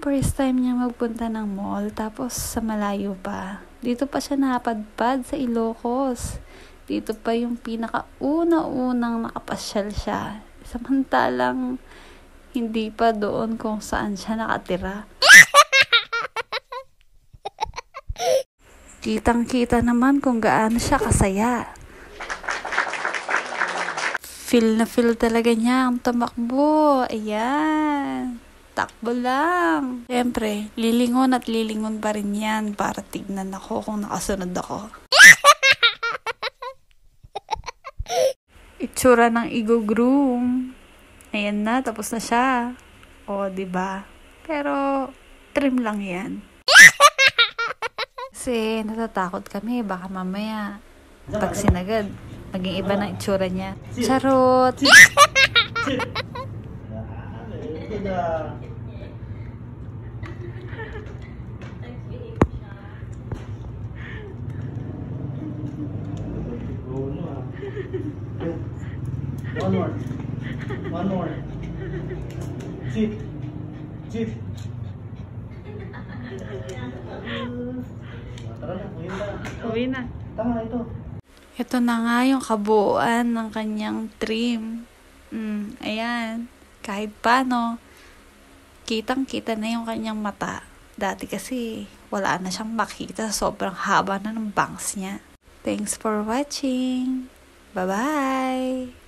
first time niya magpunta ng mall, tapos sa malayo pa. Dito pa siya napadpad sa Ilocos. Dito pa yung pinakauna-unang nakapasyal siya. Samantalang hindi pa doon kung saan siya nakatira. Kitang-kita naman kung gaano siya kasaya. Feel na feel talaga niya ang tumakbo. Ayan. Takbo lang. Siyempre, lilingon at lilingon pa rin yan para tignan ako kung nakasunod ako. Itsura ng Igo Groom. Ayan na, tapos na siya. O, diba? Pero, trim lang yan. Kasi, natatakot kami. Baka mamaya, pag sinagad, maging iba ng itsura niya. Charot! One more. Sit. Sit. Tara na, Uwi na. Tama na ito. Ito na nga yung kabuuan ng kanyang trim. Ayan. Kahit paano, kitang-kita na yung kanyang mata. Dati kasi, wala na siyang makita. Sobrang haba na ng bangs niya. Thanks for watching. Bye-bye!